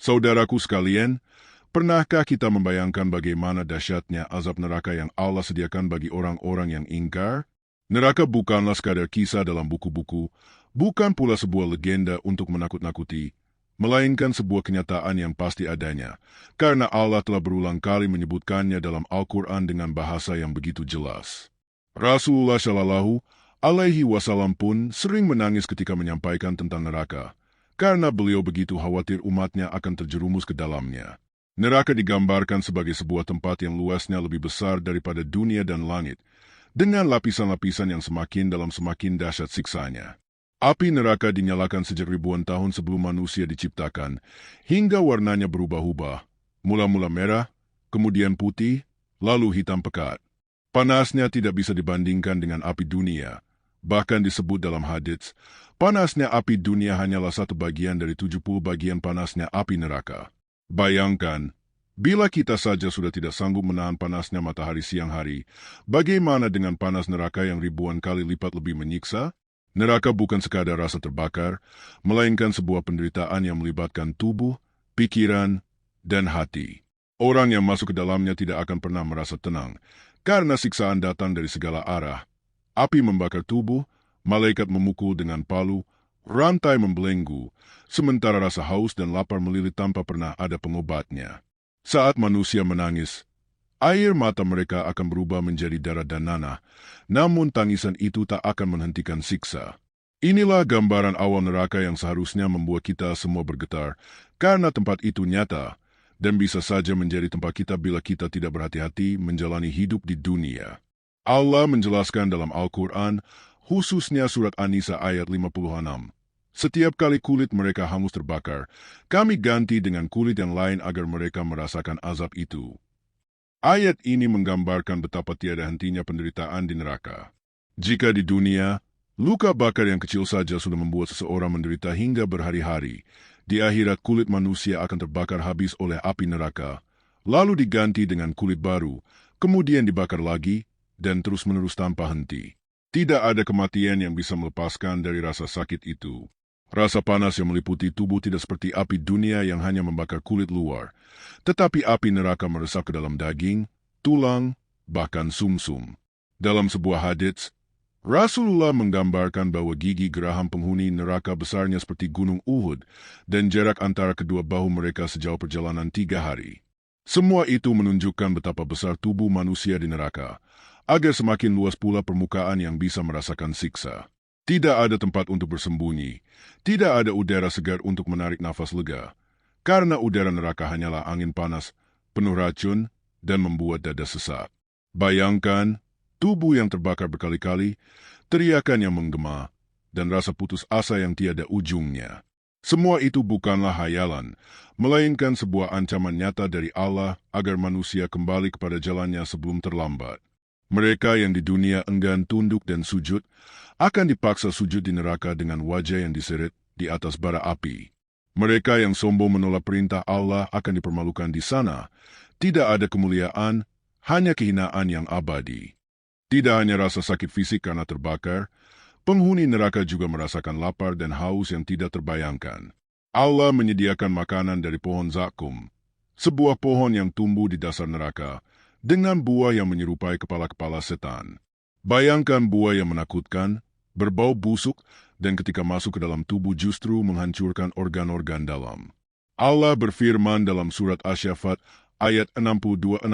Saudaraku sekalian, pernahkah kita membayangkan bagaimana dahsyatnya azab neraka yang Allah sediakan bagi orang-orang yang ingkar? Neraka bukanlah sekadar kisah dalam buku-buku, bukan pula sebuah legenda untuk menakut-nakuti, melainkan sebuah kenyataan yang pasti adanya, karena Allah telah berulang kali menyebutkannya dalam Al-Quran dengan bahasa yang begitu jelas. Rasulullah Shallallahu Alaihi Wasallam pun sering menangis ketika menyampaikan tentang neraka, karena beliau begitu khawatir umatnya akan terjerumus ke dalamnya. Neraka digambarkan sebagai sebuah tempat yang luasnya lebih besar daripada dunia dan langit, dengan lapisan-lapisan yang semakin dalam semakin dahsyat siksanya. Api neraka dinyalakan sejak ribuan tahun sebelum manusia diciptakan, hingga warnanya berubah-ubah, mula-mula merah, kemudian putih, lalu hitam pekat. Panasnya tidak bisa dibandingkan dengan api dunia. Bahkan disebut dalam hadits, panasnya api dunia hanyalah 1 bagian dari 70 bagian panasnya api neraka. Bayangkan, bila kita saja sudah tidak sanggup menahan panasnya matahari siang hari, bagaimana dengan panas neraka yang ribuan kali lipat lebih menyiksa? Neraka bukan sekadar rasa terbakar, melainkan sebuah penderitaan yang melibatkan tubuh, pikiran, dan hati. Orang yang masuk ke dalamnya tidak akan pernah merasa tenang, karena siksaan datang dari segala arah. Api membakar tubuh, malaikat memukul dengan palu, rantai membelenggu, sementara rasa haus dan lapar melilit tanpa pernah ada pengobatnya. Saat manusia menangis, air mata mereka akan berubah menjadi darah dan nanah, namun tangisan itu tak akan menghentikan siksa. Inilah gambaran awal neraka yang seharusnya membuat kita semua bergetar, karena tempat itu nyata, dan bisa saja menjadi tempat kita bila kita tidak berhati-hati menjalani hidup di dunia. Allah menjelaskan dalam Al-Quran, khususnya surat An-Nisa ayat 56. Setiap kali kulit mereka hangus terbakar, kami ganti dengan kulit yang lain agar mereka merasakan azab itu. Ayat ini menggambarkan betapa tiada hentinya penderitaan di neraka. Jika di dunia, luka bakar yang kecil saja sudah membuat seseorang menderita hingga berhari-hari, di akhirat kulit manusia akan terbakar habis oleh api neraka, lalu diganti dengan kulit baru, kemudian dibakar lagi, dan terus-menerus tanpa henti. Tidak ada kematian yang bisa melepaskan dari rasa sakit itu. Rasa panas yang meliputi tubuh tidak seperti api dunia yang hanya membakar kulit luar, tetapi api neraka meresap ke dalam daging, tulang, bahkan sumsum. Dalam sebuah hadits, Rasulullah menggambarkan bahwa gigi geraham penghuni neraka besarnya seperti gunung Uhud dan jarak antara kedua bahu mereka sejauh perjalanan 3 hari. Semua itu menunjukkan betapa besar tubuh manusia di neraka, agar semakin luas pula permukaan yang bisa merasakan siksa. Tidak ada tempat untuk bersembunyi, tidak ada udara segar untuk menarik nafas lega, karena udara neraka hanyalah angin panas, penuh racun, dan membuat dada sesak. Bayangkan, tubuh yang terbakar berkali-kali, teriakan yang menggema, dan rasa putus asa yang tiada ujungnya. Semua itu bukanlah hayalan, melainkan sebuah ancaman nyata dari Allah agar manusia kembali kepada jalannya sebelum terlambat. Mereka yang di dunia enggan tunduk dan sujud, akan dipaksa sujud di neraka dengan wajah yang diseret di atas bara api. Mereka yang sombong menolak perintah Allah akan dipermalukan di sana. Tidak ada kemuliaan, hanya kehinaan yang abadi. Tidak hanya rasa sakit fisik karena terbakar, penghuni neraka juga merasakan lapar dan haus yang tidak terbayangkan. Allah menyediakan makanan dari pohon zakum, sebuah pohon yang tumbuh di dasar neraka, dengan buah yang menyerupai kepala-kepala setan. Bayangkan buah yang menakutkan, berbau busuk, dan ketika masuk ke dalam tubuh justru menghancurkan organ-organ dalam. Allah berfirman dalam surat Asy-Syafat ayat 62-66,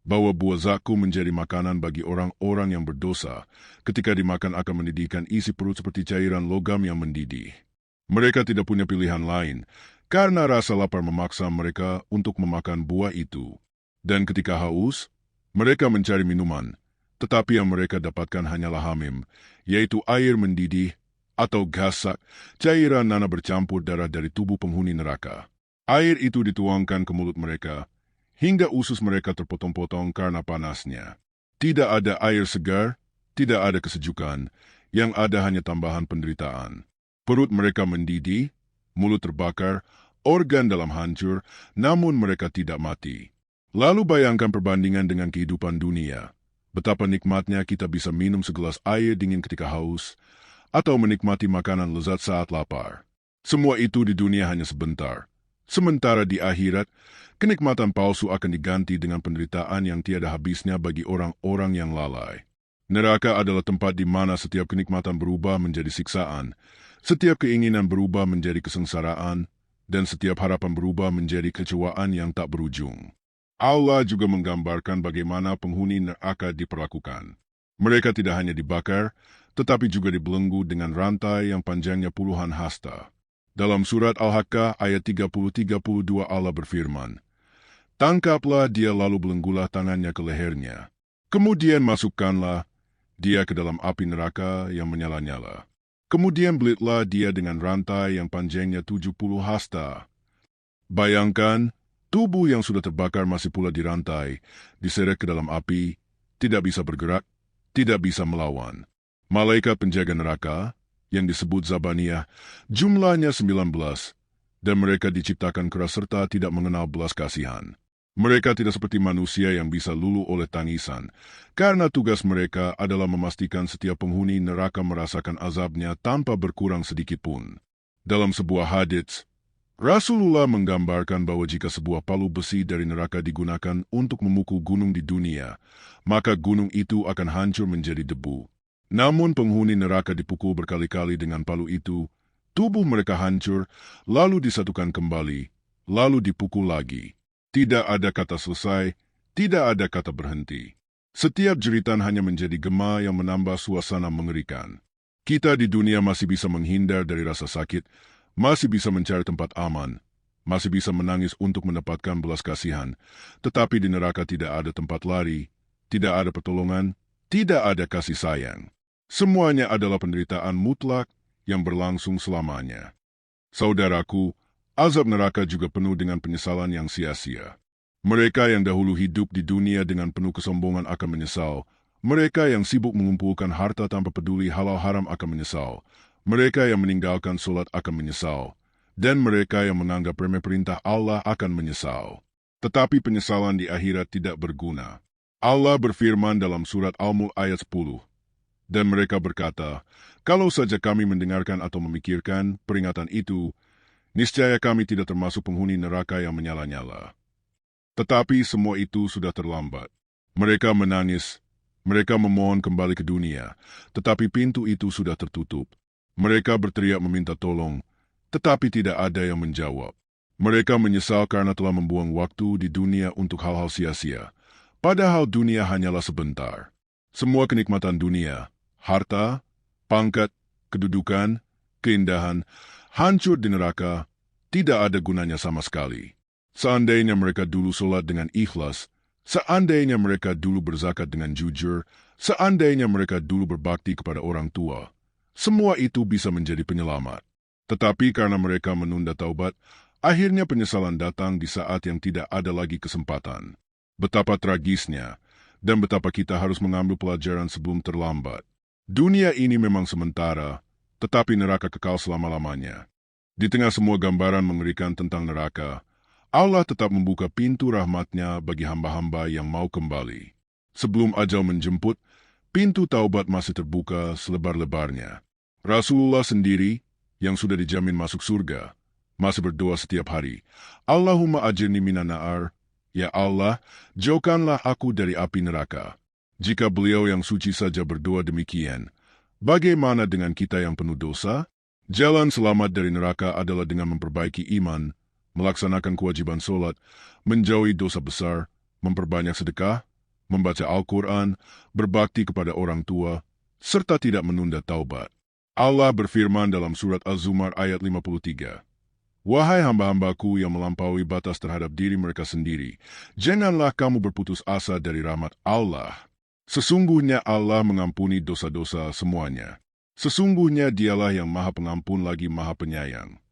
bahwa buah zakum menjadi makanan bagi orang-orang yang berdosa, ketika dimakan akan mendidihkan isi perut seperti cairan logam yang mendidih. Mereka tidak punya pilihan lain, karena rasa lapar memaksa mereka untuk memakan buah itu. Dan ketika haus, mereka mencari minuman, tetapi yang mereka dapatkan hanyalah hamim, yaitu air mendidih atau gasak, cairan nanah bercampur darah dari tubuh penghuni neraka. Air itu dituangkan ke mulut mereka, hingga usus mereka terpotong-potong karena panasnya. Tidak ada air segar, tidak ada kesejukan, yang ada hanya tambahan penderitaan. Perut mereka mendidih, mulut terbakar, organ dalam hancur, namun mereka tidak mati. Lalu bayangkan perbandingan dengan kehidupan dunia. Betapa nikmatnya kita bisa minum segelas air dingin ketika haus, atau menikmati makanan lezat saat lapar. Semua itu di dunia hanya sebentar. Sementara di akhirat, kenikmatan palsu akan diganti dengan penderitaan yang tiada habisnya bagi orang-orang yang lalai. Neraka adalah tempat di mana setiap kenikmatan berubah menjadi siksaan, setiap keinginan berubah menjadi kesengsaraan, dan setiap harapan berubah menjadi kecewaan yang tak berujung. Allah juga menggambarkan bagaimana penghuni neraka diperlakukan. Mereka tidak hanya dibakar, tetapi juga dibelenggu dengan rantai yang panjangnya puluhan hasta. Dalam surat Al-Haqqah ayat 30-32 Allah berfirman, "Tangkaplah dia lalu belenggulah tangannya ke lehernya. Kemudian masukkanlah dia ke dalam api neraka yang menyala-nyala. Kemudian belitlah dia dengan rantai yang panjangnya 70 hasta." Bayangkan, tubuh yang sudah terbakar masih pula dirantai, diseret ke dalam api, tidak bisa bergerak, tidak bisa melawan. Malaikat penjaga neraka, yang disebut Zabaniyah, jumlahnya 19, dan mereka diciptakan keras serta tidak mengenal belas kasihan. Mereka tidak seperti manusia yang bisa luluh oleh tangisan, karena tugas mereka adalah memastikan setiap penghuni neraka merasakan azabnya tanpa berkurang sedikitpun. Dalam sebuah hadits, Rasulullah menggambarkan bahwa jika sebuah palu besi dari neraka digunakan untuk memukul gunung di dunia, maka gunung itu akan hancur menjadi debu. Namun penghuni neraka dipukul berkali-kali dengan palu itu, tubuh mereka hancur, lalu disatukan kembali, lalu dipukul lagi. Tidak ada kata selesai, tidak ada kata berhenti. Setiap jeritan hanya menjadi gema yang menambah suasana mengerikan. Kita di dunia masih bisa menghindar dari rasa sakit, masih bisa mencari tempat aman, masih bisa menangis untuk mendapatkan belas kasihan, tetapi di neraka tidak ada tempat lari, tidak ada pertolongan, tidak ada kasih sayang. Semuanya adalah penderitaan mutlak yang berlangsung selamanya. Saudaraku, azab neraka juga penuh dengan penyesalan yang sia-sia. Mereka yang dahulu hidup di dunia dengan penuh kesombongan akan menyesal. Mereka yang sibuk mengumpulkan harta tanpa peduli halal haram akan menyesal. Mereka yang meninggalkan solat akan menyesal. Dan mereka yang menganggap remeh perintah Allah akan menyesal. Tetapi penyesalan di akhirat tidak berguna. Allah berfirman dalam surat Al-Mulk ayat 10. Dan mereka berkata, "Kalau saja kami mendengarkan atau memikirkan peringatan itu, niscaya kami tidak termasuk penghuni neraka yang menyala-nyala." Tetapi semua itu sudah terlambat. Mereka menangis, mereka memohon kembali ke dunia, tetapi pintu itu sudah tertutup. Mereka berteriak meminta tolong, tetapi tidak ada yang menjawab. Mereka menyesal karena telah membuang waktu di dunia untuk hal-hal sia-sia, padahal dunia hanyalah sebentar. Semua kenikmatan dunia, harta, pangkat, kedudukan, keindahan, hancur di neraka, tidak ada gunanya sama sekali. Seandainya mereka dulu solat dengan ikhlas, seandainya mereka dulu berzakat dengan jujur, seandainya mereka dulu berbakti kepada orang tua, semua itu bisa menjadi penyelamat. Tetapi karena mereka menunda taubat, akhirnya penyesalan datang di saat yang tidak ada lagi kesempatan. Betapa tragisnya, dan betapa kita harus mengambil pelajaran sebelum terlambat. Dunia ini memang sementara, tetapi neraka kekal selama-lamanya. Di tengah semua gambaran mengerikan tentang neraka, Allah tetap membuka pintu rahmat-Nya bagi hamba-hamba yang mau kembali. Sebelum ajal menjemput, pintu taubat masih terbuka selebar-lebarnya. Rasulullah sendiri, yang sudah dijamin masuk surga, masih berdoa setiap hari, "Allahumma ajirni minan nar." Ya Allah, jauhkanlah aku dari api neraka. Jika beliau yang suci saja berdoa demikian, bagaimana dengan kita yang penuh dosa? Jalan selamat dari neraka adalah dengan memperbaiki iman, melaksanakan kewajiban solat, menjauhi dosa besar, memperbanyak sedekah, membaca Al-Quran, berbakti kepada orang tua, serta tidak menunda taubat. Allah berfirman dalam surat Az-Zumar ayat 53, "Wahai hamba-hambaku yang melampaui batas terhadap diri mereka sendiri, janganlah kamu berputus asa dari rahmat Allah. Sesungguhnya Allah mengampuni dosa-dosa semuanya. Sesungguhnya Dialah yang Maha Pengampun lagi Maha Penyayang."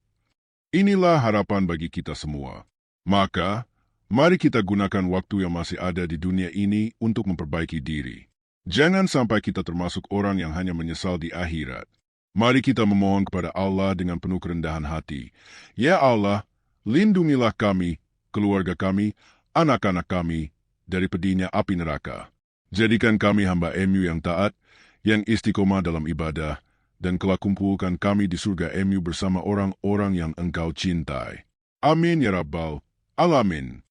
Inilah harapan bagi kita semua. Maka, mari kita gunakan waktu yang masih ada di dunia ini untuk memperbaiki diri. Jangan sampai kita termasuk orang yang hanya menyesal di akhirat. Mari kita memohon kepada Allah dengan penuh kerendahan hati. Ya Allah, lindungilah kami, keluarga kami, anak-anak kami, dari pedihnya api neraka. Jadikan kami hamba MU yang taat, yang istiqomah dalam ibadah, dan kelak kumpulkan kami di surga MU bersama orang-orang yang Engkau cintai. Amin ya Rabbal Alamin.